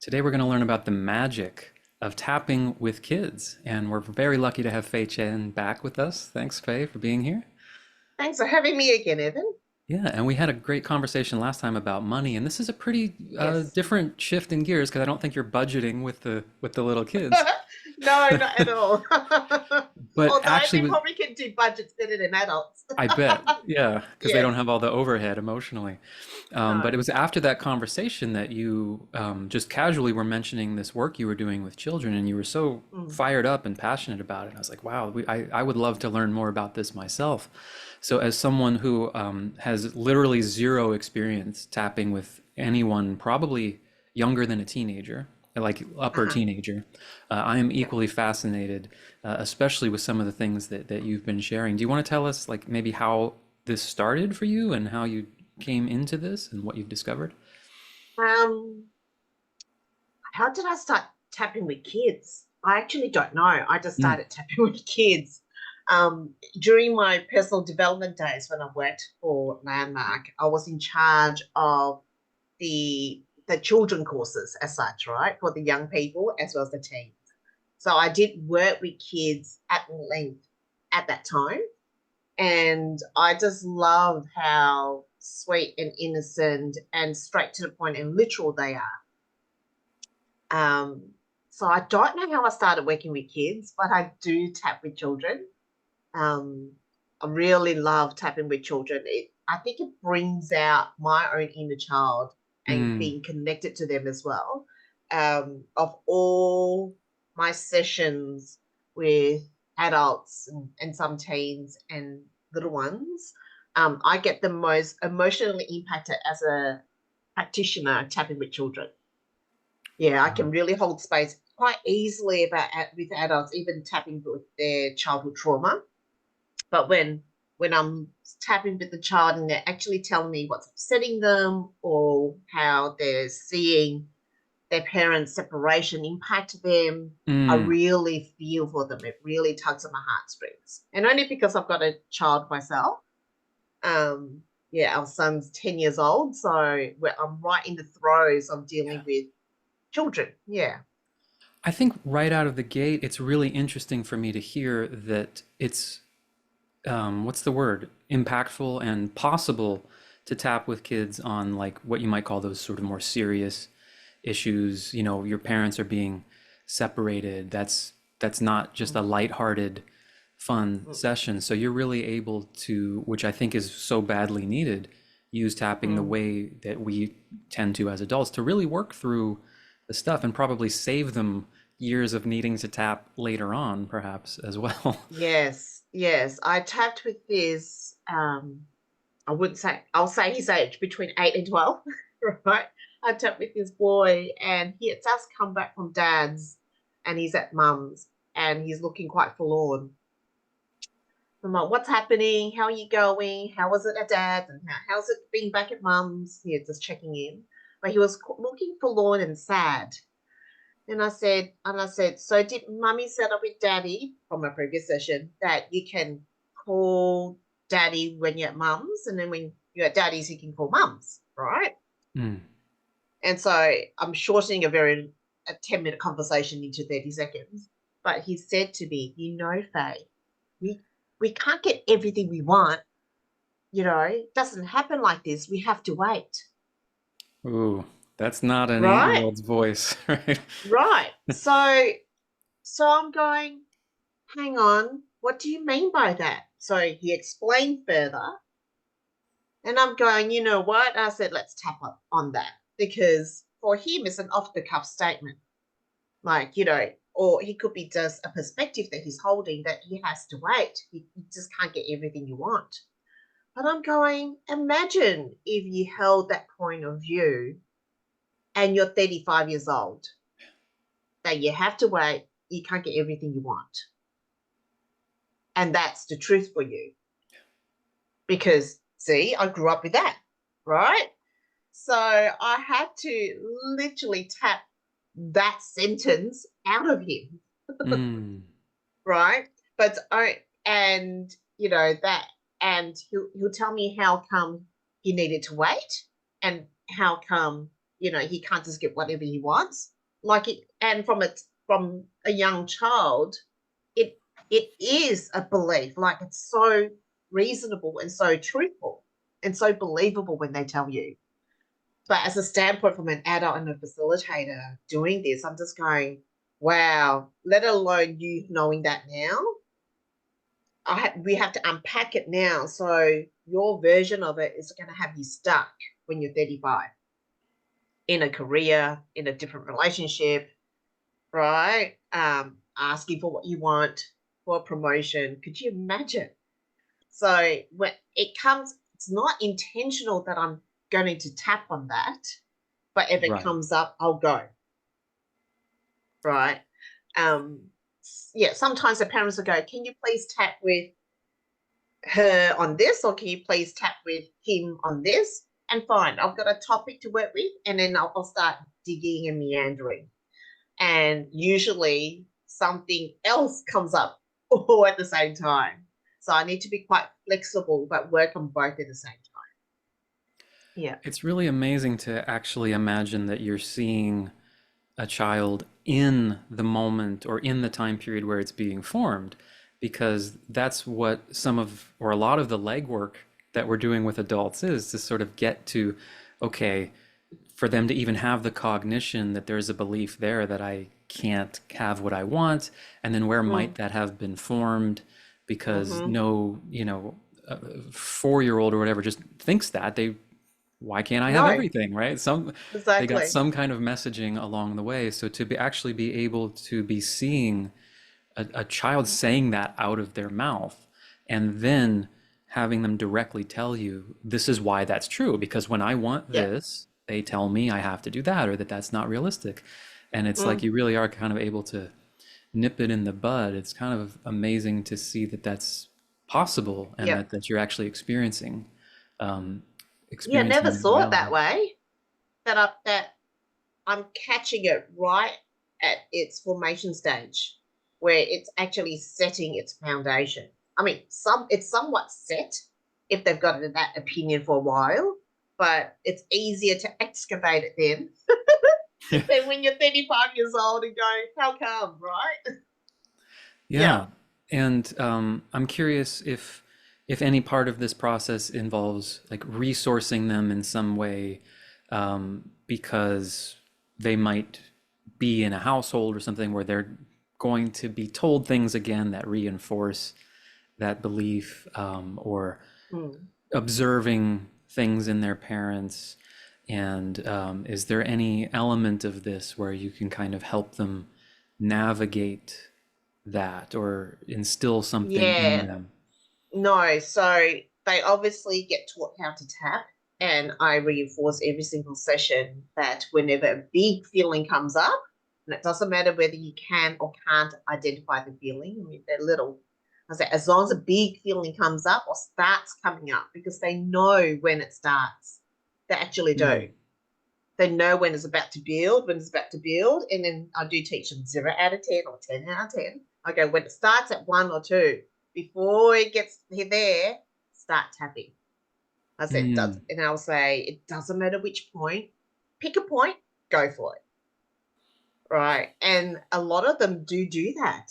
Today we're going to learn about the magic of tapping with kids, and we're very lucky to have Fay Chan back with us. Thanks, Fay, for being here. Thanks for having me again, Evan. Yeah, and we had a great conversation last time about money, and this is a pretty Yes. different shift in gears because I don't think you're budgeting with the little kids. No, not at all. But Although actually, they probably can do budgets better than adults. I bet, yeah, because they don't Yes. have all the overhead emotionally. But it No. was after that conversation that you just casually were mentioning this work you were doing with children, and you were so Mm. fired up and passionate about it. And I was like, wow, I would love to learn more about this myself. So, as someone who has literally zero experience tapping with anyone, probably younger than a teenager, like upper Uh-huh. teenager, I am Yeah. equally fascinated, especially with some of the things that you've been sharing. Do you want to tell us, like, maybe how this started for you and how you came into this and what you've discovered? Um, how did I start tapping with kids? I actually don't know. I just Mm, started tapping with kids. During my personal development days when I worked for Landmark, I was in charge of the children courses as such, right? For the young people as well as the teens. So I did work with kids at length at that time. And I just love how sweet and innocent and straight to the point and literal they are. Um, so I don't know how I started working with kids, but I do tap with children. Um, I really love tapping with children. I think it brings out my own inner child and mm, being connected to them as well. Of all my sessions with adults and some teens and little ones, I get the most emotionally impacted as a practitioner tapping with children. Yeah, I can really hold space quite easily about with adults, even tapping with their childhood trauma. But when I'm tapping with the child and they're actually telling me what's upsetting them or how they're seeing their parents' separation impact them, I mm. really feel for them. It really tugs at my heartstrings. And only because I've got a child myself. Um, yeah, our son's 10 years old, so I'm right in the throes of dealing with children. Yeah. I think right out of the gate, it's really interesting for me to hear that it's what's the word? Impactful and possible to tap with kids on like what you might call those sort of more serious issues. You know, your parents are being separated. That's not just a Mm, lighthearted, fun mm, session. So you're really able to, which I think is so badly needed, use tapping the mm. way that we tend to as adults to really work through the stuff and probably save them years of needing to tap later on, perhaps as well. Yes, yes. I tapped with this, I wouldn't say, I'll say his age, between 8 and 12, right? I tapped with this boy and he had just come back from dad's and he's at mum's and he's looking quite forlorn. I'm like, what's happening? How are you going? How was it at dad's? And how's it being back at mum's? Yeah, just checking in. But he was looking forlorn and sad. And I said, so did mummy set up with daddy from my previous session that you can call daddy when you're at mum's, and then when you're at daddy's, you can call mum's, right? Mm. And so I'm shortening a 10-minute conversation into 30 seconds. But he said to me, Faye, we we can't get everything we want, it doesn't happen like this. We have to wait. Ooh, that's not an Right? eight-year-old's voice, right? Right. So I'm going, hang on, what do you mean by that? So he explained further, and I'm going, you know what? I said, let's tap on that because for him, it's an off the cuff statement. Like, or he could be just a perspective that he's holding that he has to wait. You just can't get everything you want. But I'm going, imagine if you held that point of view and you're 35 years old, that you have to wait, you can't get everything you want. And that's the truth for you. Because see, I grew up with that, right? So I had to literally tap that sentence out of him, Mm. right? But I and you know that and he'll tell me how come he needed to wait and how come he can't just get whatever he wants. Like it, and from a young child, it it is a belief. Like it's so reasonable and so truthful and so believable when they tell you. But as a standpoint from an adult and a facilitator doing this, I'm just going, wow, let alone you knowing that now. We have to unpack it now. So your version of it is going to have you stuck when you're 35 in a career, in a different relationship, right? Asking for what you want for a promotion. Could you imagine? So when it comes, it's not intentional that I'm going to tap on that, but if it Right. comes up, I'll go, right? Um, yeah, sometimes the parents will go, can you please tap with her on this, or can you please tap with him on this? And fine, I've got a topic to work with, and then I'll start digging and meandering. And usually something else comes up all at the same time. So I need to be quite flexible, but work on both at the same time. Yeah. It's really amazing to actually imagine that you're seeing a child in the moment or in the time period where it's being formed, because that's what some of, or a lot of the legwork that we're doing with adults is to sort of get to, okay, for them to even have the cognition that there's a belief there that I can't have what I want, and then where might Mm. that have been formed? Because Mm-hmm. no, 4-year-old or whatever just thinks that they, why can't I have No, everything, right? They got exactly. some kind of messaging along the way. So to actually be able to be seeing a child saying that out of their mouth, and then having them directly tell you, this is why that's true, because when I want Yeah. this, they tell me I have to do that, or that that's not realistic. And it's like Mm. you really are kind of able to nip it in the bud. It's kind of amazing to see that that's possible, and Yep. that you're actually um, Yeah, never experiencing saw it that reality. way. That I'm catching it right at its formation stage, where it's actually setting its foundation. I mean, it's somewhat set if they've got that opinion for a while, but it's easier to excavate it then than when you're 35 years old and going, how come, right? Yeah. Yeah. And I'm curious if any part of this process involves like resourcing them in some way, because they might be in a household or something where they're going to be told things again that reinforce that belief, or Mm. observing things in their parents. And is there any element of this where you can kind of help them navigate that or instill something in Yeah. them? No, so they obviously get taught how to tap, and I reinforce every single session that whenever a big feeling comes up, and it doesn't matter whether you can or can't identify the feeling, I mean, they're little. I say, as long as a big feeling comes up or starts coming up, because they know when it starts, they actually do. Mm. They know when it's about to build, and then I do teach them 0 out of 10 or 10 out of 10. I go, when it starts at 1 or 2, before it gets there, start tapping. I said, it does, Mm. and I'll say, it doesn't matter which point, pick a point, go for it, right? And a lot of them do that.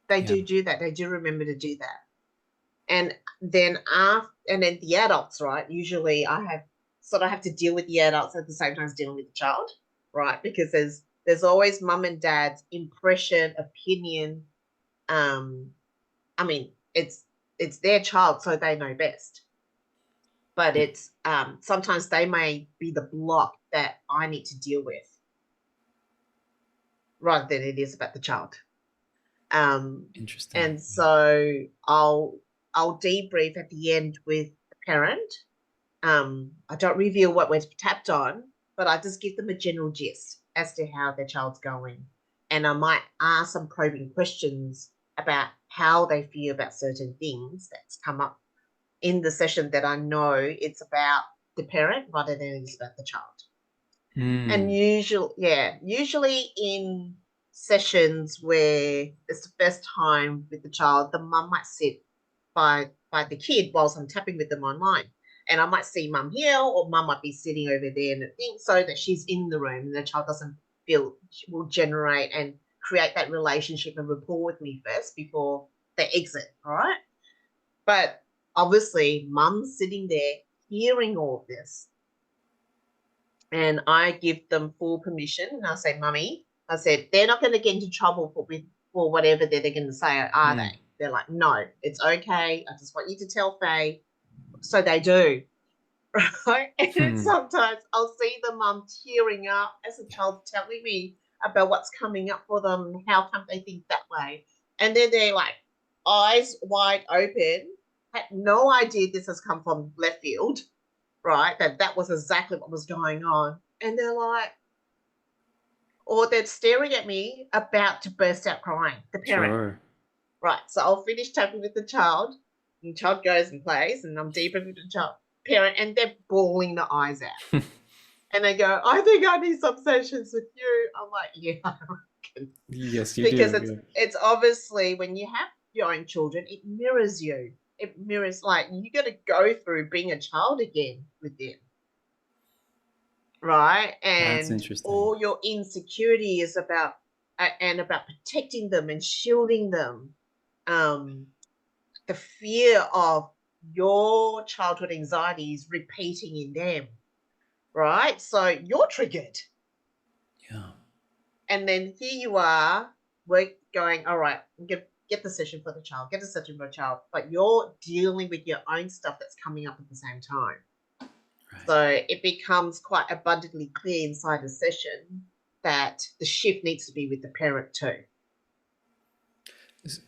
They Yeah. do that. They do remember to do that. And then the adults, right? Usually I have to deal with the adults at the same time as dealing with the child, right? Because there's always mum and dad's impression, opinion. Um, I mean, it's their child, so they know best. But it's sometimes they may be the block that I need to deal with rather than it is about the child. Um, Interesting. and so I'll debrief at the end with the parent. I don't reveal what we've tapped on, but I just give them a general gist as to how their child's going. And I might ask some probing questions about how they feel about certain things that's come up in the session that I know it's about the parent rather than it's about the child. And Mm. usually in sessions where it's the first time with the child, the mum might sit by the kid whilst I'm tapping with them online. And I might see mum here, or mum might be sitting over there and things, so that she's in the room and the child doesn't feel, will generate and create that relationship and rapport with me first before they exit, all right? But obviously, mum's sitting there hearing all of this, and I give them full permission. And I say, Mummy, I said, they're not going to get into trouble for whatever they're going to say, are Mm. they? They're like, no, it's okay. I just want you to tell Faye. So they do, right? And then Hmm. sometimes I'll see the mum tearing up as a child telling me about what's coming up for them, how come they think that way. And then they're like, eyes wide open, had no idea this has come from left field, right? That was exactly what was going on. And they're like, or they're staring at me about to burst out crying, the parent. Sure. Right. So I'll finish tapping with the child, and the child goes and plays, and I'm deeper with the child parent, and they're bawling their eyes out. And they go, I think I need some sessions with you. I'm like, yeah, I reckon. Yes, you Because do. it's Yeah. it's obviously when you have your own children, it mirrors you. It mirrors, like, you got to go through being a child again with them, right? That's And interesting. all your insecurity is about and about protecting them and shielding them. Um, the fear of your childhood anxieties repeating in them, right? So you're triggered. Yeah. And then here you are, we're going, all right, get the session for the child, get the session for the child, but you're dealing with your own stuff that's coming up at the same time. Right. So it becomes quite abundantly clear inside the session that the shift needs to be with the parent too.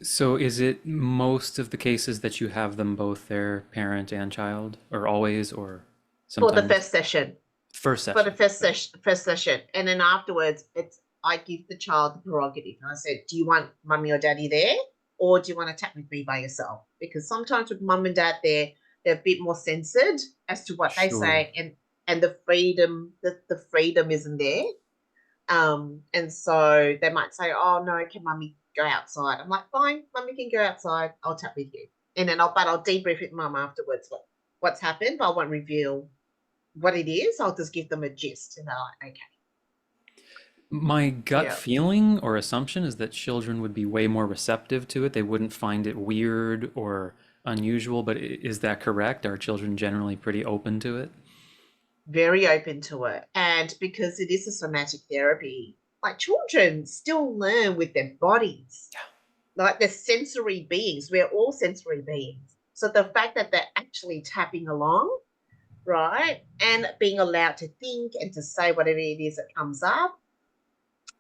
So is it most of the cases that you have them both there, parent and child, or always, or For the sometimes first session, first for the session? first session, and then afterwards, it's I give the child the prerogative, and I said, "Do you want mummy or daddy there, or do you want to tap with me by yourself?" Because sometimes with mum and dad there, they're a bit more censored as to what they Sure. say, and the freedom isn't there. And so they might say, "Oh no, can mummy go outside?" I'm like, "Fine, mummy can go outside. I'll tap with you." And then I'll debrief with mum afterwards what's happened, but I won't reveal what it is. I'll just give them a gist, and they're like, "Okay, My gut yeah." feeling or assumption is that children would be way more receptive to it. They wouldn't find it weird or unusual, but is that correct? Are children generally pretty open to it? Very open to it. And because it is a somatic therapy, like, children still learn with their bodies. Like, they're sensory beings. We're all sensory beings. So the fact that they're actually tapping along, right, and being allowed to think and to say whatever it is that comes up,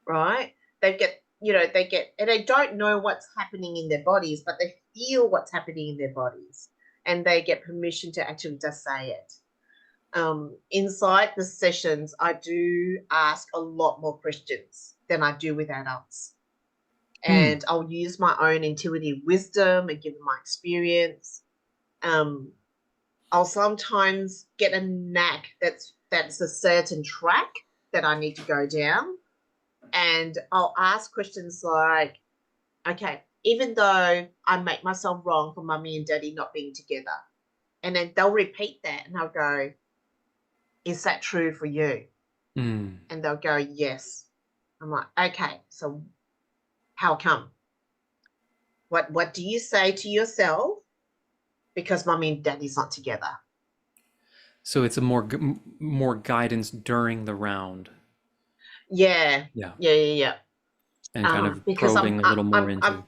right, and they don't know what's happening in their bodies, but they feel what's happening in their bodies. And they get permission to actually just say it. Inside the sessions, I do ask a lot more questions than I do with adults. Hmm. And I'll use my own intuitive wisdom and give them my experience. Um, I'll sometimes get a knack that's a certain track that I need to go down. And I'll ask questions like, okay, even though I make myself wrong for mummy and daddy not being together, and then they'll repeat that, and I'll go, is that true for you? Hmm. And they'll go, yes. I'm like, okay, so how come? What do you say to yourself because mummy and daddy's not together? So it's a more guidance during the round. Yeah, Yeah. yeah, yeah, yeah. And kind of Because probing a little more I'm into.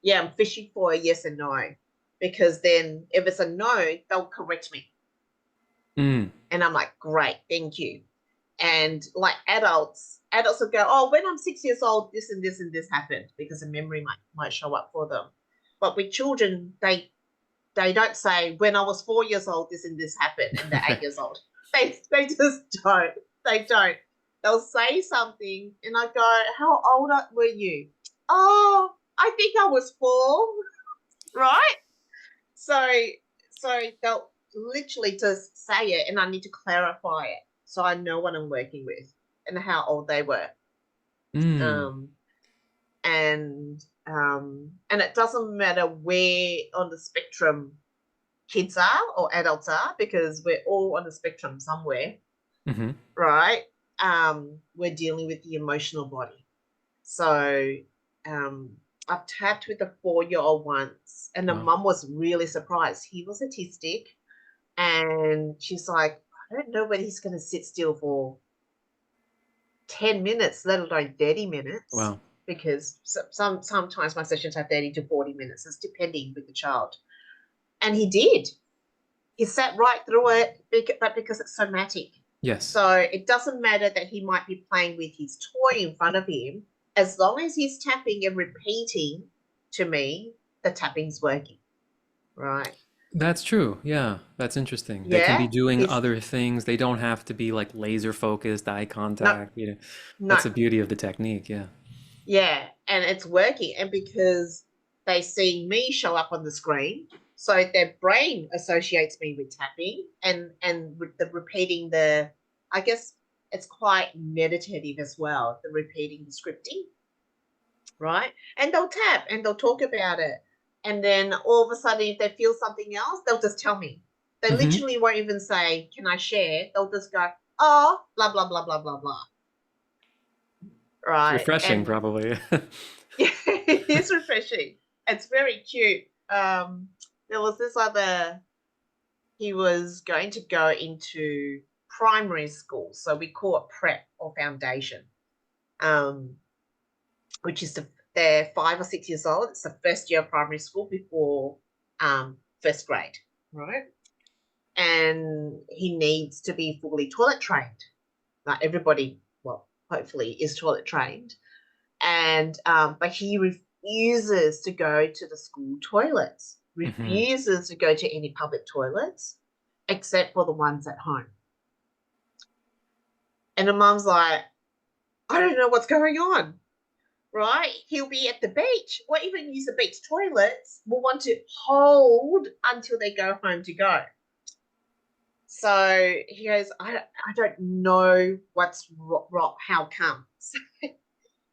yeah, I'm fishing for a yes and no. Because then if it's a no, they'll correct me. Mm. And I'm like, great, thank you. And like adults will go, oh, when I'm 6 years old, this and this and this happened, because a memory might show up for them. But with children, they don't say, when I was 4 years old, this and this happened, and they're 8 years old. They just don't. They don't. They'll say something, and I go, how old were you? Oh, I think I was 4, right? So they'll literally just say it, and I need to clarify it so I know what I'm working with and how old they were. Mm. Um, and it doesn't matter where on the spectrum kids are or adults are, because we're all on the spectrum somewhere, Hmm. right? We're dealing with the emotional body. So um, I've tapped with a 4-year-old once, and the Wow. mum was really surprised. He was autistic, and she's like, I don't know whether he's going to sit still for 10 minutes, let alone 30 minutes, Wow. because sometimes my sessions have 30 to 40 minutes. It's depending with the child. And he did. He sat right through it, but because it's somatic. Yes. So it doesn't matter that he might be playing with his toy in front of him. As long as he's tapping and repeating to me, the tapping's working, right? That's true. Yeah, that's interesting. They can be Yeah, doing he's other things. They don't have to be like laser focused, eye no, contact. no, That's the beauty of the technique. Yeah. yeah, and it's working. And because they see me show up on the screen, so their brain associates me with tapping and with the repeating the, I guess it's quite meditative as well, the repeating the scripting, right? And they'll tap and they'll talk about it. And then all of a sudden, if they feel something else, they'll just tell me. They Hmm. literally won't even say, can I share? They'll just go, oh, blah, blah, blah, blah, blah, blah. It's Right. refreshing, And probably. yeah, it is refreshing. It's very cute. There was this other, he was going to go into primary school. So we call it prep or foundation, um, which is they're 5 or 6 years old. It's the first year of primary school before first grade, right? And he needs to be fully toilet trained. Like everybody, well, hopefully is toilet trained. And but he refuses to go to the school toilets, Hmm. refuses to go to any public toilets except for the ones at home. And the mum's like, I don't know what's going on, right? He'll be at the beach or even use the beach toilets, will want to hold until they go home to go. So he goes, I don't know what's how comes.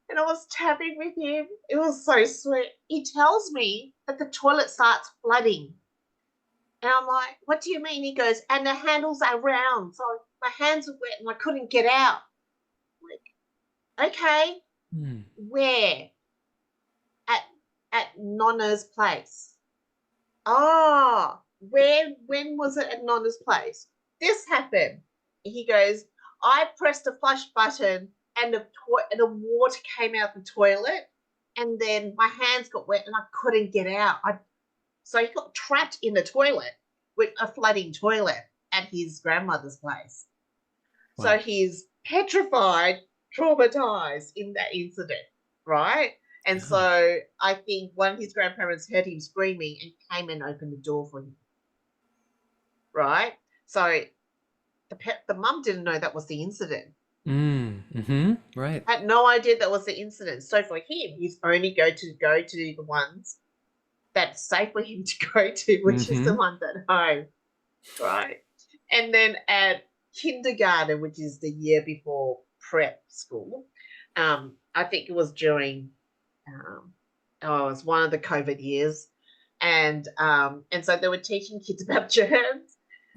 And I was tapping with him. It was so sweet. He tells me that the toilet starts flooding. And I'm like, what do you mean? He goes, and the handles are round. So my hands were wet and I couldn't get out. I'm like, okay, Mm. where? At Nonna's place. Ah, when was it at Nonna's place? This happened. He goes, I pressed the flush button and the water came out the toilet, and then my hands got wet and I couldn't get out. So he got trapped in the toilet with a flooding toilet at his grandmother's place. So Wow. he's petrified, traumatized in that incident, right? And Yeah. so I think one of his grandparents heard him screaming and came and opened the door for him, right? So the mum didn't know that was the incident. Mm. Hmm. Right. Had no idea that was the incident. So for him, he's only go to the ones that's safe for him to go to, which is the Hmm. ones at home, right? And then at kindergarten, which is the year before prep school, I think it was during, um, oh, it was one of the COVID years, and so they were teaching kids about germs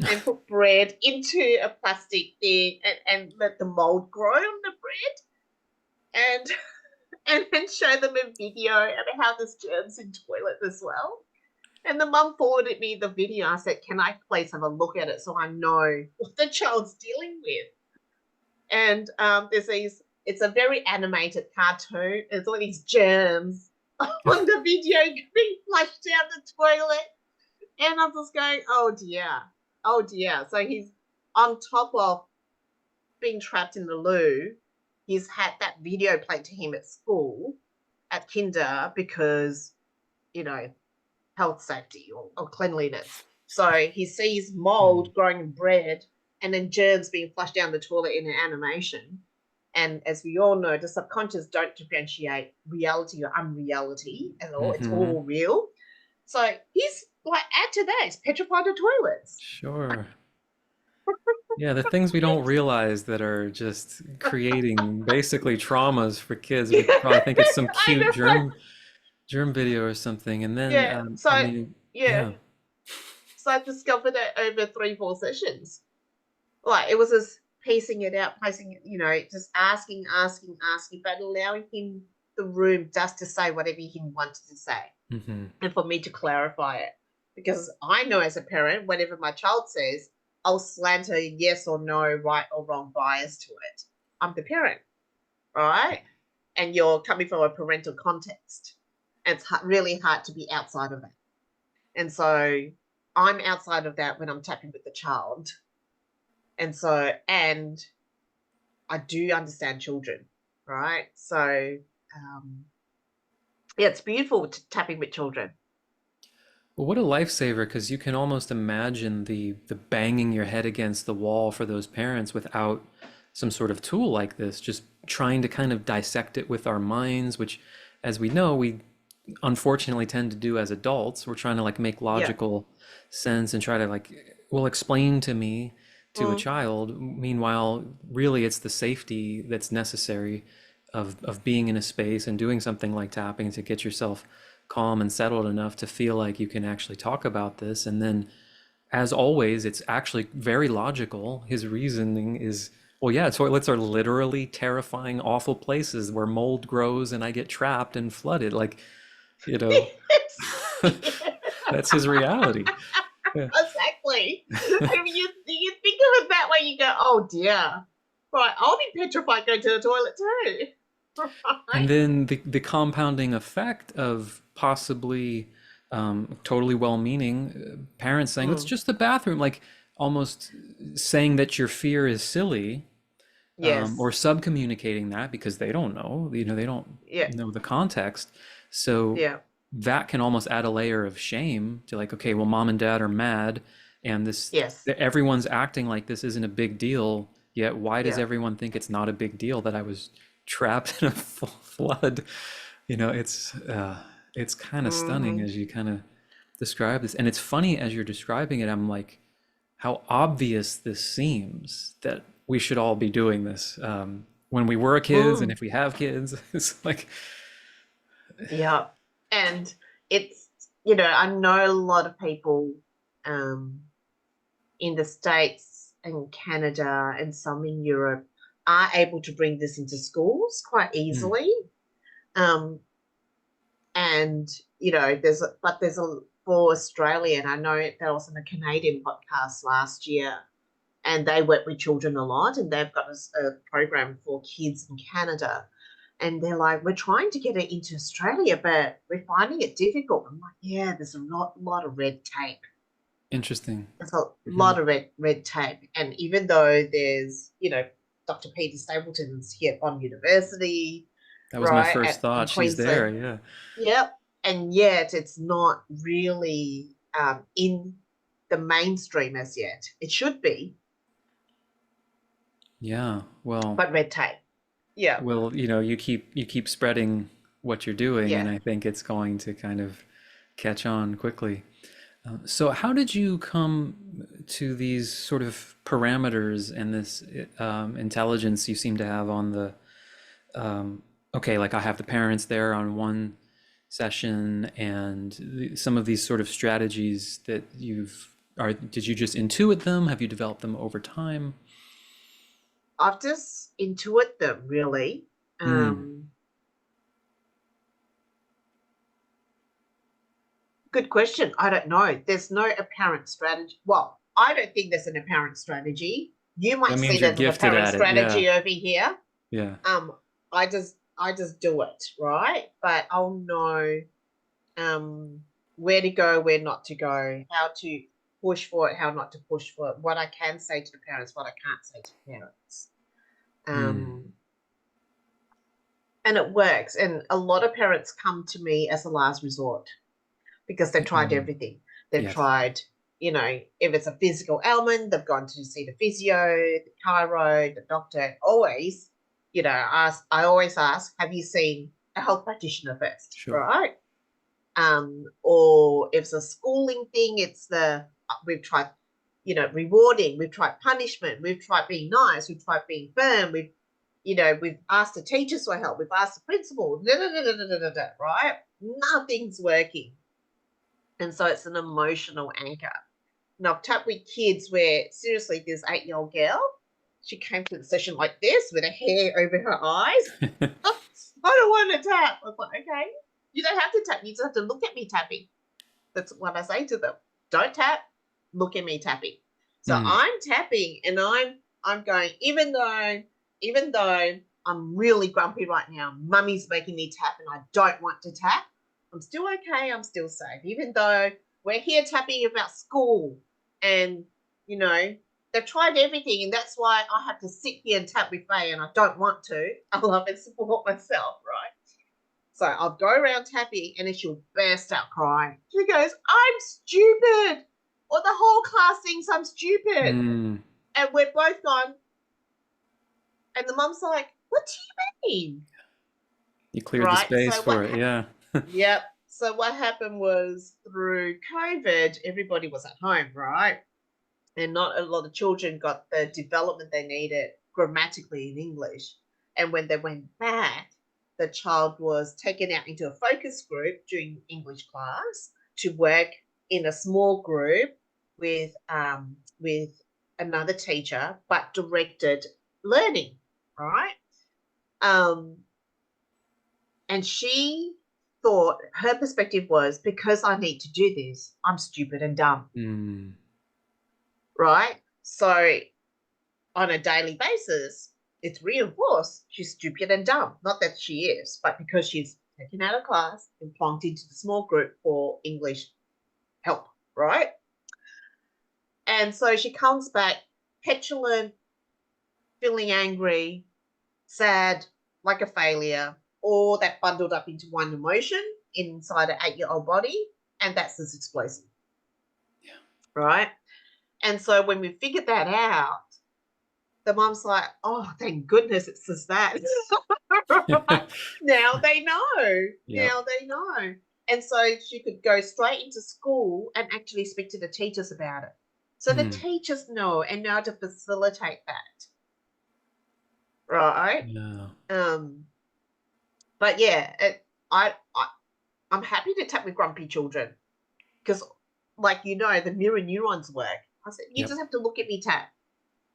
and put bread into a plastic thing and let the mold grow on the bread and then show them a video of how there's germs in toilet as well. And the mum forwarded me the video. I said, can I please have a look at it so I know what the child's dealing with? And there's these, it's a very animated cartoon. There's all these germs on the video being flushed down the toilet. And I'm just going, oh dear, oh dear. So he's on top of being trapped in the loo. He's had that video played to him at school, at kinder, because, you know, health safety or cleanliness. So he sees Mm. mold growing in bread and then germs being flushed down the toilet in an animation. And as we all know, the subconscious don't differentiate reality or unreality at all. It's Hmm. all real. So he's like, add to that, he's petrified of toilets. Sure. Yeah, the things we don't realize that are just creating basically traumas for kids. We probably think it's some I cute know. germ video or something, and then Yeah. I So mean, yeah. yeah. I discovered it over 3, 4 sessions. Like it was just piecing it out, placing it, just asking, but allowing him the room just to say whatever he wanted to say Hmm. and for me to clarify it. Because I know as a parent, whatever my child says, I'll slant a yes or no, right or wrong bias to it. I'm the parent, right? And you're coming from a parental context. And it's really hard to be outside of that. And so I'm outside of that when I'm tapping with the child. And I do understand children, right? So, um, yeah, it's beautiful tapping with children. Well, what a lifesaver, because you can almost imagine the banging your head against the wall for those parents without some sort of tool like this, just trying to kind of dissect it with our minds, which, as we know, we unfortunately tend to do as adults. We're trying to like make Yeah. logical sense and try to like, well, explain to me, to a Mm, child. Meanwhile, really, it's the safety that's necessary of being in a space and doing something like tapping to get yourself calm and settled enough to feel like you can actually talk about this. And then, as always, it's actually very logical. His reasoning is, well, yeah, toilets are literally terrifying, awful places where mold grows and I get trapped and flooded. Like, you know, yes. that's his reality. Yeah. Exactly. And you think of it that way, you go, oh dear. Right, I'll be petrified going to the toilet too. And Right? then the compounding effect of possibly totally well-meaning parents saying, it's Mm, just the bathroom, like almost saying that your fear is silly, yes. or sub-communicating that because they don't know, they don't Yeah. know the context. So Yeah. that can almost add a layer of shame to like, okay, well, mom and dad are mad, and this Yes. that everyone's acting like this isn't a big deal. Yet why does Yeah. everyone think it's not a big deal that I was trapped in a full flood? It's kind of stunning Hmm. as you kind of describe this, and it's funny as you're describing it. I'm like, how obvious this seems that we should all be doing this when we were kids, and Mm. if we have kids. It's like, Yeah. And it's, I know a lot of people um, in the States and Canada and some in Europe are able to bring this into schools quite mm, easily. Um, and, there's a, for Australia, and I know there was on a Canadian podcast last year, and they work with children a lot, and they've got a program for kids in Canada. And they're like, we're trying to get it into Australia, but we're finding it difficult. I'm like, yeah, there's a lot of red tape. interesting. There's a Hmm. lot of red tape. And even though there's, Dr. Peter Stapleton's here at Bond University, That was my right, first in thought. She's there. Queensland. Yeah. Yep. And yet it's not really in the mainstream as yet. It should be, Yeah. Well, but red tape. Yeah. you keep spreading what you're doing, and Yeah. I think it's going to kind of catch on quickly. So how did you come to these sort of parameters and this intelligence you seem to have on the okay, like I have the parents there on one session, and some of these sort of strategies that did you just intuit them? Have you developed them over time? I've just intuit them really. Mm, Um, Good question. I don't know. There's no apparent strategy. Well, I don't think there's an apparent strategy. You that might see means you're there's an gifted apparent at it. Yeah. strategy over here. Yeah. Um, I just do it, right? But I'll know um where to go, where not to go, how to push for it, how not to push for it, what I can say to the parents, what I can't say to the parents. Mm, Um, and it works. And a lot of parents come to me as a last resort because they've tried mm, everything. They've yes. tried, if it's a physical ailment, they've gone to see the physio, the chiro, the doctor. Always, I always ask, have you seen a health practitioner first, Sure. right? Or if it's a schooling thing, we've tried, rewarding, we've tried punishment, we've tried being nice, we've tried being firm, we've asked the teachers for help, we've asked the principal, right? Nothing's working. And so it's an emotional anchor. And I've tapped with kids where seriously, this 8-year-old girl, she came to the session like this with her hair over her eyes. I don't want to tap. I was like, okay, you don't have to tap. You just have to look at me tapping. That's what I say to them. Don't tap. Look at me tapping. So Mm, I'm tapping, and I'm going. Even though I'm really grumpy right now, Mummy's making me tap, and I don't want to tap. I'm still okay. I'm still safe. Even though we're here tapping about school, and you know they've tried everything, and that's why I have to sit here and tap with Faye, and I don't want to. I love and support myself, right? So I'll go around tapping, and then she'll burst out crying. She goes, I'm stupid. Or the whole class thinks I'm stupid. mm. And we're both gone. And the mum's like, what do you mean? You cleared the Right. space for it, yeah. Yep. So what happened was through COVID, everybody was at home, right? And not a lot of children got the development they needed grammatically in English. And when they went back, the child was taken out into a focus group during English class to work in a small group with another teacher, but directed learning, right? Um, and she thought her perspective was because I need to do this, I'm stupid and dumb, Mm, right? So on a daily basis, it's reinforced she's stupid and dumb. Not that she is, but because she's taken out of class and plonked into the small group for English help, right? And so she comes back petulant, feeling angry, sad, like a failure, all that bundled up into one emotion inside an 8-year-old body. And that's this explosive, right? And so when we figured that out, the mom's like, oh, thank goodness it says that. yeah. Now they know. Yep. Now they know. And so she could go straight into school and actually speak to the teachers about it. So the Mm, teachers know and know how to facilitate that, right? yeah. Um, but yeah, I I'm happy to tap with grumpy children because, like the mirror neurons work. I said you Yep. just have to look at me tap.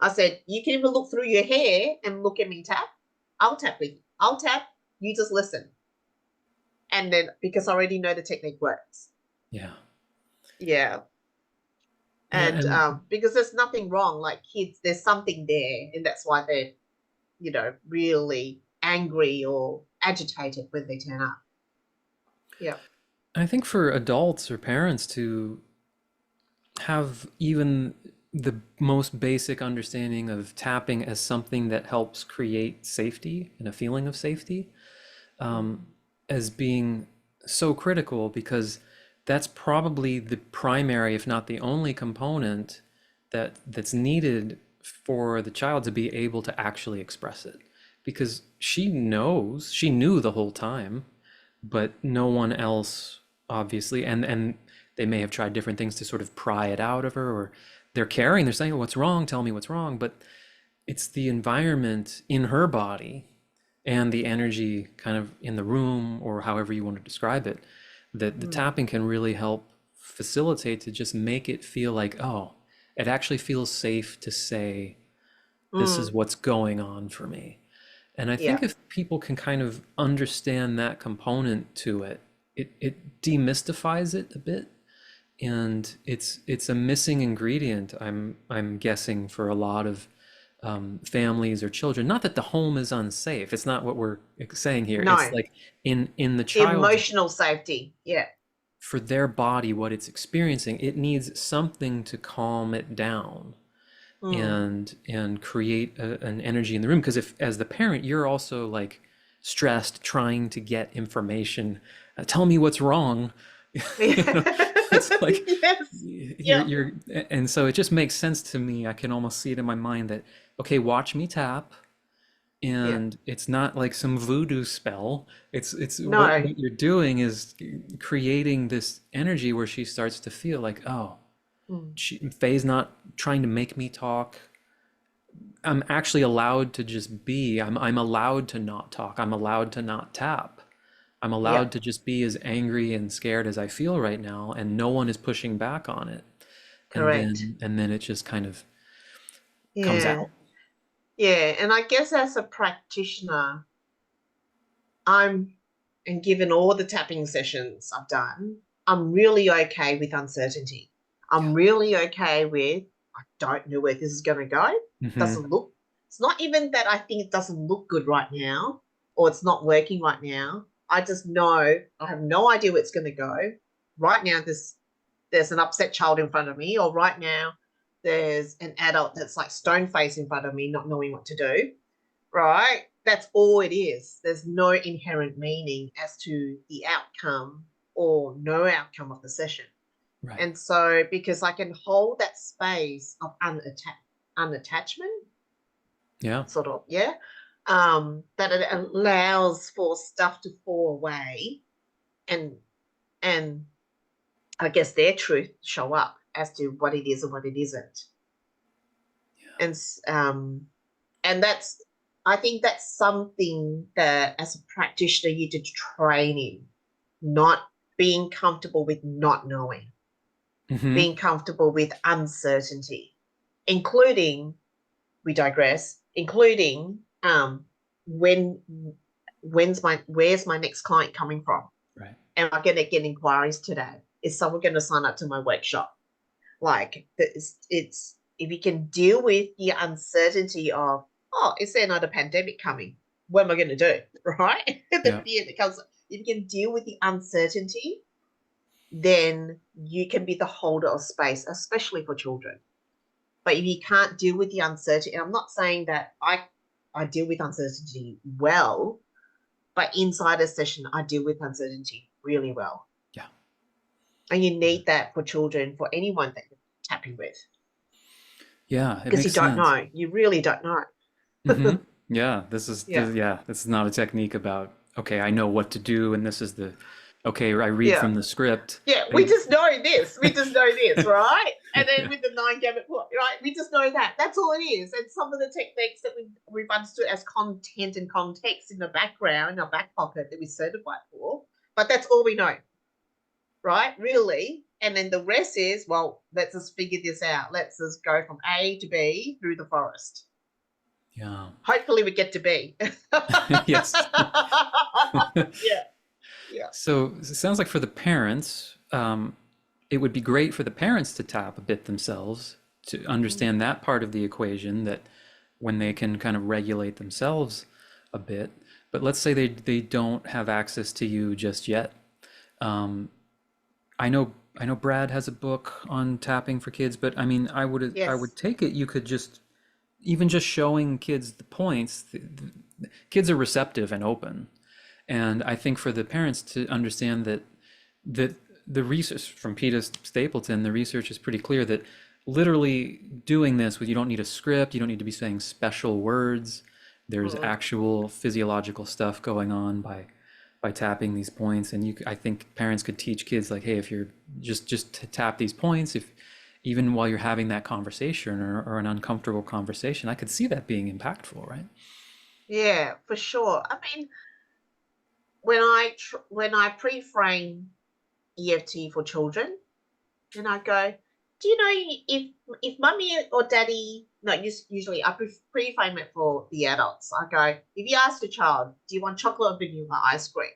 I said you can even look through your hair and look at me tap. I'll tap with you. I'll tap. You just listen. And then because I already know the technique works. Yeah. Yeah. Yeah. And And because there's nothing wrong, like kids, there's something there, and that's why they're, really angry or agitated when they turn up. Yeah. I think for adults or parents to have even the most basic understanding of tapping as something that helps create safety and a feeling of safety, Mm. as being so critical, because that's probably the primary, if not the only component that's needed for the child to be able to actually express it. Because she knew the whole time, but no one else, obviously, and they may have tried different things to sort of pry it out of her, or they're saying, "Oh, what's wrong? Tell me what's wrong." But it's the environment in her body and the energy kind of in the room, or however you want to describe it, that the Mm. tapping can really help facilitate, to just make it feel like, oh, it actually feels safe to say, this is Mm. what's going on for me. And I think Yeah. if people can kind of understand that component to it, it demystifies it a bit. And it's a missing ingredient, I'm guessing, for a lot of families or children. Not that the home is unsafe. It's not what we're saying here. It's No. like in the child's, Emotional safety. Yeah. for their body, what it's experiencing, it needs something to calm it down Mm. and create an energy in the room. Because if, as the parent, you're also like stressed trying to get information, tell me what's wrong. You know, it's like Yes. Yep. you're and so it just makes sense to me. I can almost see it in my mind that, okay, watch me tap, Yeah. and it's not like some voodoo spell. It's No. what you're doing is creating this energy where she starts to feel like, oh, Mm. Faye's not trying to make me talk. I'm actually allowed to just be. I'm allowed to not talk. I'm allowed to not tap. I'm allowed Yep. to just be as angry and scared as I feel right now, and no one is pushing back on it. Correct. and then it just kind of comes Yeah. out. Yeah. And I guess as a practitioner, I'm, and given all the tapping sessions I've done, I'm really okay with uncertainty. I'm Yeah. really okay with, I don't know where this is going to go. Hmm. Doesn't look, it's not even that I think it doesn't look good right now or it's not working right now. I just know I have no idea where it's going to go. Right now, there's an upset child in front of me, or right now, there's an adult that's like stone faced in front of me, not knowing what to do, right? That's all it is. There's no inherent meaning as to the outcome or no outcome of the session. Right. And so, because I can hold that space of unattachment, Yeah. sort of, yeah, that it allows for stuff to fall away and and I guess their truth show up as to what it is and what it isn't. Yeah. And and that's, I think that's something that as a practitioner you need to train in, not being comfortable with not knowing, Hmm. being comfortable with uncertainty, including, we digress, including when where's my next client coming from? Right. Am I going to get inquiries today? Is someone going to sign up to my workshop? Like it's if you can deal with the uncertainty of, oh, is there another pandemic coming? What am I going to do? Right? The Yeah. fear that comes. If you can deal with the uncertainty, then you can be the holder of space, especially for children. But if you can't deal with the uncertainty, and I'm not saying that I deal with uncertainty well, but inside a session I deal with uncertainty really well. Yeah. And you need that for children, for anyone that you're tapping with. Yeah. It Because you makes don't sense. know. You really don't know. Hmm. Yeah. Yeah. This is not a technique about, okay, I know what to do, and this is the, okay, I read Yeah. from the script. Yeah. We I, just know this. We just know this, right? And then yeah. with the nine gamut plot, right? We just know that. That's all it is. And some of the techniques that we've understood as content and context in the background, in our back pocket that we certified for. But that's all we know, right? Really. And then the rest is, well, let's just figure this out. Let's just go from A to B through the forest. Yeah. Hopefully we get to B. Yes. Yeah. Yeah. So it sounds like for the parents, it would be great for the parents to tap a bit themselves to Mm, understand that part of the equation, that when they can kind of regulate themselves a bit. But let's say they don't have access to you just yet. Um, I know Brad has a book on tapping for kids, but I mean, I yes. would take it you could just, even just showing kids the points, the kids are receptive and open. And I think for the parents to understand that the research from Peter Stapleton, the research is pretty clear that literally doing this with, you don't need a script, you don't need to be saying special words. There's Mm, actual physiological stuff going on by tapping these points. And I think parents could teach kids like, hey, if you're just to tap these points, if even while you're having that conversation, or an uncomfortable conversation, I could see that being impactful, right? yeah, for sure. I mean, when I pre-frame EFT for children, and I go, do you know if mummy or daddy, no, usually I pre-frame it for the adults. I go, if you ask a child, do you want chocolate or vanilla ice cream?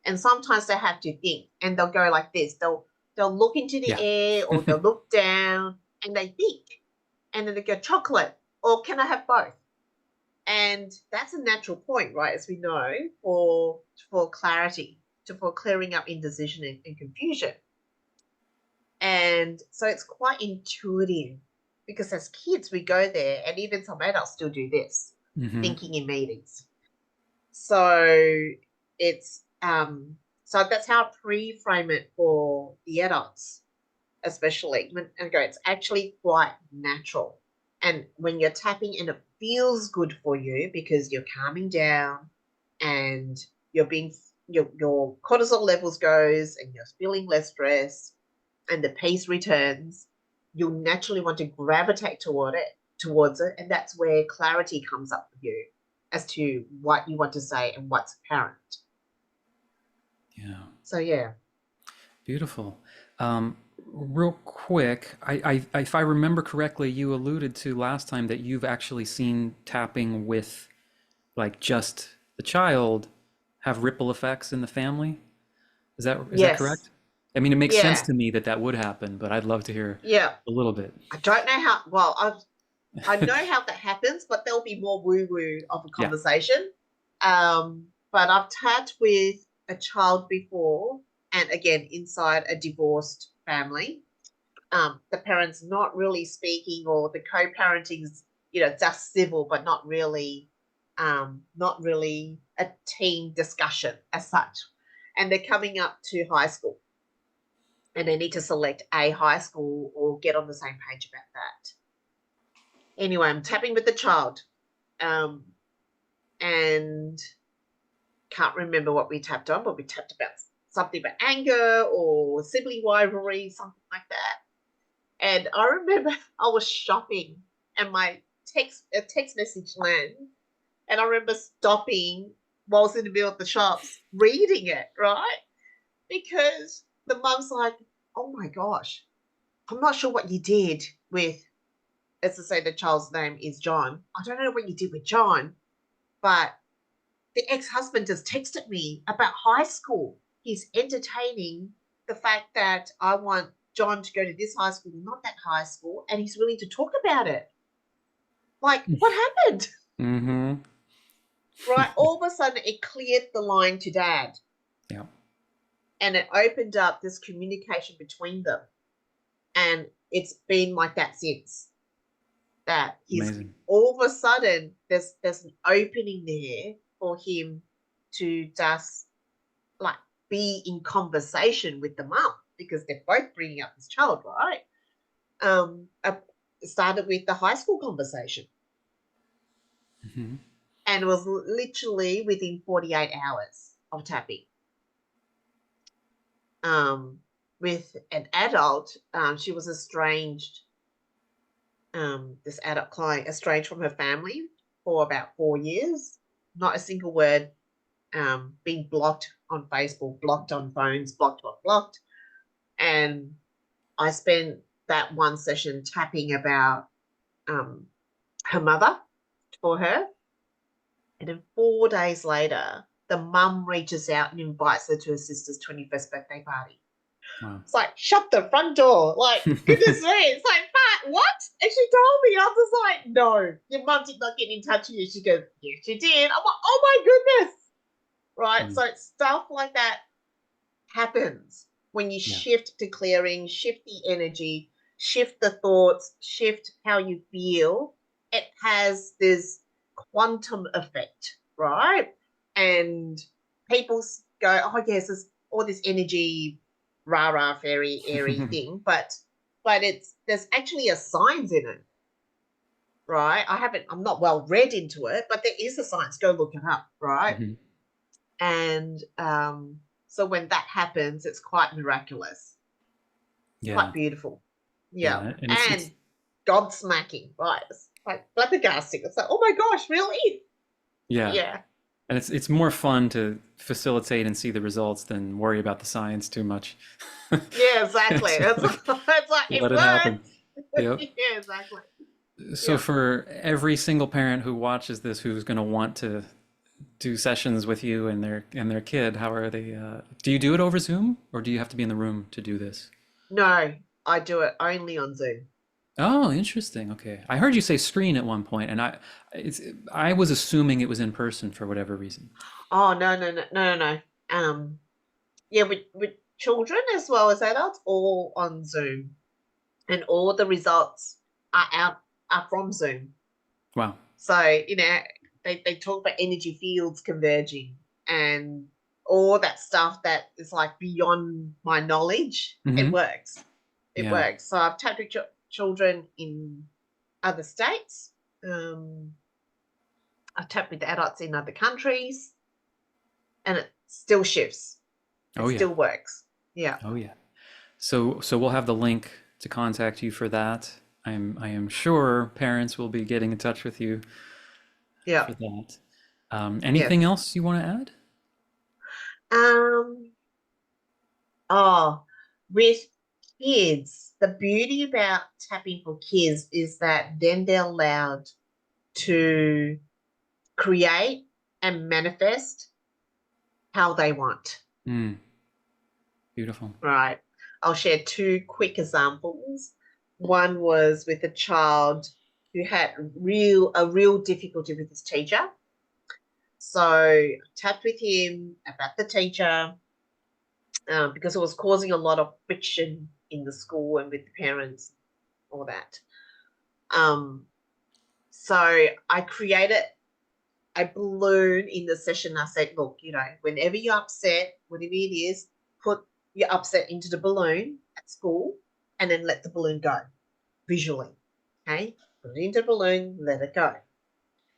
And sometimes they have to think, and they'll go like this. They'll look into the Yeah. air or they'll look down, and they think, and then they go chocolate, or can I have both? And that's a natural point, right? As we know, for clarity, for clearing up indecision and confusion. And so it's quite intuitive because as kids, we go there, and even some adults still do this, Hmm. thinking in meetings. So it's so that's how I pre-frame it for the adults, especially when I go, it's actually quite natural. And when you're tapping and it feels good for you because you're calming down and you're being your cortisol levels goes and you're feeling less stress and the peace returns, you'll naturally want to gravitate towards it, and that's where clarity comes up for you as to what you want to say and what's apparent. Yeah. So yeah. Beautiful. real quick, if I remember correctly, you alluded to last time that you've actually seen tapping with like just the child have ripple effects in the family. Is that Yes. correct? I mean, it makes sense Yeah. to me that that would happen, but I'd love to hear Yeah. a little bit. I don't know how, well, I know how that happens, but there'll be more woo woo of a Yeah. conversation. But I've tapped with a child before, and again, inside a divorced family. The parents not really speaking, or the co-parenting's, just civil, but not really a team discussion as such. And they're coming up to high school, and they need to select a high school or get on the same page about that. Anyway, I'm tapping with the child, um, and can't remember what we tapped on, but we tapped about something about anger or sibling rivalry, something like that. And I remember I was shopping, and my text message landed, and I remember stopping while I was in the middle of the shops reading it, right? Because the mum's like, "Oh my gosh, I'm not sure what you did with," as I say, the child's name is John. "I don't know what you did with John, but the ex-husband just texted me about high school. He's entertaining the fact that I want John to go to this high school, not that high school, and he's willing to talk about it." Like, what happened? Mm-hmm. Right? All of a sudden, it cleared the line to dad, Yeah. and it opened up this communication between them. And it's been like that since. That he's Amazing. all of a sudden there's an opening there for him to just like be in conversation with the mum, because they're both bringing up this child, right? It started with the high school conversation, Hmm. and it was literally within 48 hours of tapping. With an adult, she was estranged. This adult client estranged from her family for about 4 years. Not a single word, being blocked on Facebook, blocked on phones, blocked, blocked, blocked. And I spent that one session tapping about um, her mother for her. And then 4 days later, the mum reaches out and invites her to her sister's 21st birthday party. Wow. It's like, shut the front door. Like, goodness me. It's like, but what? And she told me. I was like, no, your mum did not get in touch with you. She goes, yes, she did. I'm like, oh my goodness. Right. Mm. So stuff like that happens when you Yeah. shift to clearing, shift the energy, shift the thoughts, shift how you feel. It has this quantum effect, right? And people go, oh yes, there's all this energy, rah rah, fairy, airy thing, but there's actually a science in it, right? I'm not well read into it, but there is a science. Go look it up, right? Hmm. And so when that happens, it's quite miraculous, Yeah. quite beautiful. Yeah. Yeah. And it's And gobsmacking, right? It's like flabbergasting. It's like, oh my gosh, really? yeah. Yeah. And it's more fun to facilitate and see the results than worry about the science too much. Yeah, exactly. It's It's, like, it's like, it let it happen. works. Yep. Yeah, exactly. So Yeah. for every single parent who watches this who's going to want to do sessions with you and their kid, how are they do you do it over Zoom or do you have to be in the room to do this? No, I do it only on Zoom. Oh, interesting. Okay. I heard you say screen at one point and it's I was assuming it was in person for whatever reason. Oh, no, no, no, no, no, no. Yeah, with children as well as adults, all on Zoom. And all the results are from Zoom. Wow. So, they talk about energy fields converging and all that stuff that is like beyond my knowledge. It Hmm. works. It Yeah. works. So I've tapped with children in other states. I've tapped with adults in other countries, and it still shifts. It Oh yeah. still works. Yeah. Oh yeah. So we'll have the link to contact you for that. I am sure parents will be getting in touch with you Yeah. for that. Anything Yes. else you want to add? Um, oh, with kids, the beauty about tapping for kids is that then they're allowed to create and manifest how they want. Mm, beautiful. Right. I'll share two quick examples. One was with a child who had a real difficulty with his teacher. So I tapped with him about the teacher because it was causing a lot of friction in the school and with the parents, all that. Um, so I created a balloon in the session. I said, look, whenever you're upset, whatever it is, put your upset into the balloon at school and then let the balloon go visually. Okay? Put it into the balloon, let it go.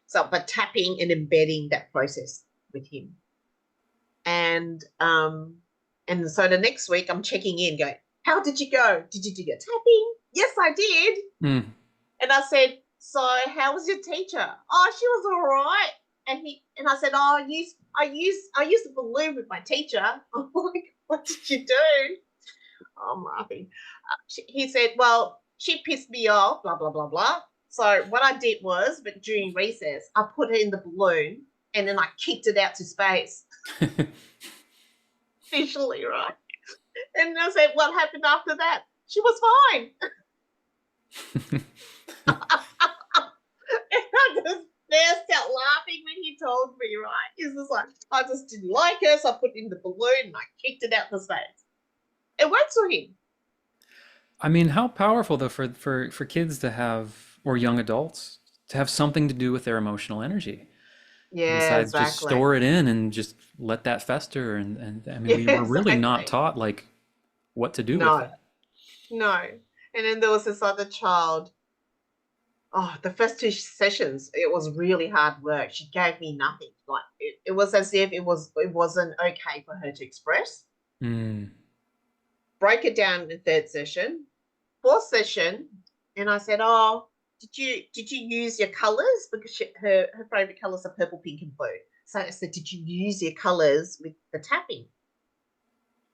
So, but tapping and embedding that process with him. And so the next week I'm checking in, going, how did you go? Did you do your tapping? Yes, I did. Mm. And I said, so how was your teacher? Oh, she was all right. And I said, oh, I used a balloon with my teacher. I'm like, what did you do? Oh, I'm laughing. He said, well, she pissed me off, blah, blah, blah, blah. So what I did was, but during recess, I put it in the balloon and then I kicked it out to space visually, right? And I said, what happened after that? She was fine. And I just burst out laughing when he told me, right? He's just like, I just didn't like her, so I put it in the balloon and I kicked it out the space. It works for him. I mean, how powerful though for kids to have, or young adults to have something to do with their emotional energy. Yeah, Besides just exactly. store it in and just let that fester. And I mean, Yeah, we're really not exactly. taught like what to do with No, that. no. And then there was this other child. Oh, the first two sessions, it was really hard work. She gave me nothing. Like it was as if it wasn't okay for her to express. Mm, Broke it down in the third session, fourth session, and I said, "Oh, did you use your colors? Because her favorite colors are purple, pink, and blue." So I said, "Did you use your colors with the tapping?"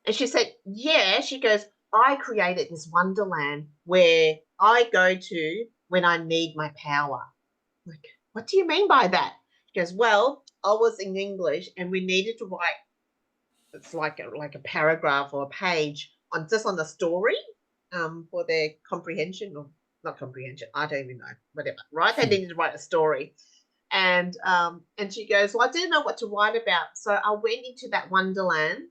And she said, "Yeah." She goes, "I created this wonderland where I go to when I need my power." I'm like, what do you mean by that? She goes, "Well, I was in English and we needed to write it's like a paragraph or a page on the story for their comprehension or not comprehension. I don't even know, whatever. Right? They needed to write a story. And she goes, well, I didn't know what to write about. So I went into that wonderland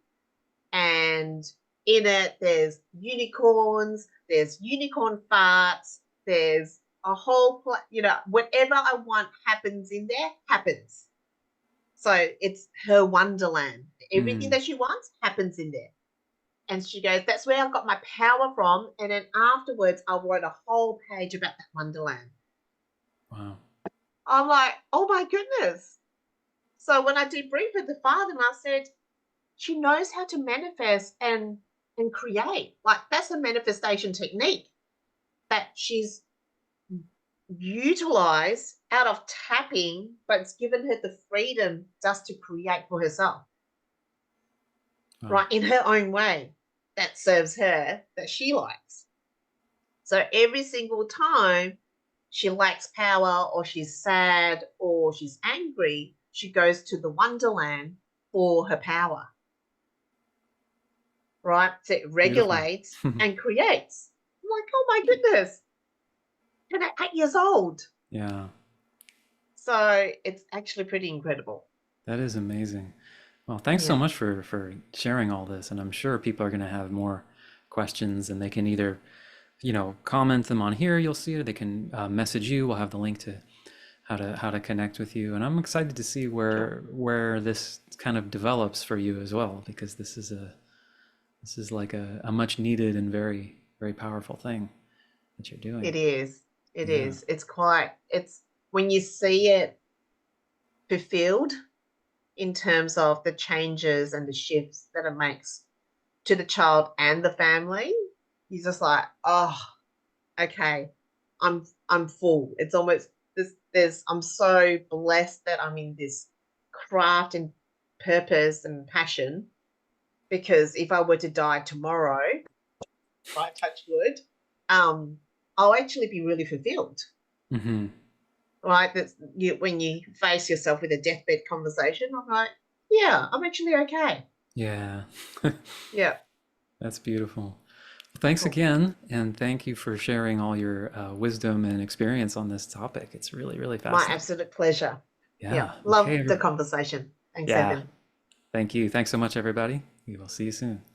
and in it there's unicorns, there's unicorn farts, there's a whole whatever I want happens in there happens. So it's her wonderland. Everything mm, that she wants happens in there. And she goes, that's where I got my power from. And then afterwards, I wrote a whole page about that wonderland. wow. I'm like, oh my goodness. So when I debriefed with the father, and I said, she knows how to manifest and create. Like that's a manifestation technique that she's utilized out of tapping, but it's given her the freedom just to create for herself. Wow. Right, in her own way that serves her, that she likes. So every single time she lacks power or she's sad or she's angry, she goes to the wonderland for her power, right? So it Beautiful. regulates and creates. I'm like, oh my goodness, and at 8 years old. Yeah, So it's actually pretty incredible. that is amazing. Well, thanks so Yeah, much for sharing all this, and I'm sure people are going to have more questions, and they can either, comment them on here. You'll see it. Or they can message you. We'll have the link to how to connect with you, and I'm excited to see sure. where this kind of develops for you as well, because this is like a much needed and very very powerful thing that you're doing. It is. It Yeah. is. It's when you see it fulfilled in terms of the changes and the shifts that it makes to the child and the family, you're just like, oh, okay, I'm full. It's almost there's I'm so blessed that I'm in this craft and purpose and passion because if I were to die tomorrow, right, touch wood, um, I'll actually be really fulfilled. Hmm. Right? That's you when you face yourself with a deathbed conversation. I'm like, yeah, I'm actually okay. Yeah. Yeah, That's beautiful. Thanks cool. again, and thank you for sharing all your wisdom and experience on this topic. It's really, really My fascinating. absolute pleasure. Yeah, Yeah. love Okay. the conversation. Thanks, Yeah. Evan. Thank you. Thanks so much, everybody. We will see you soon.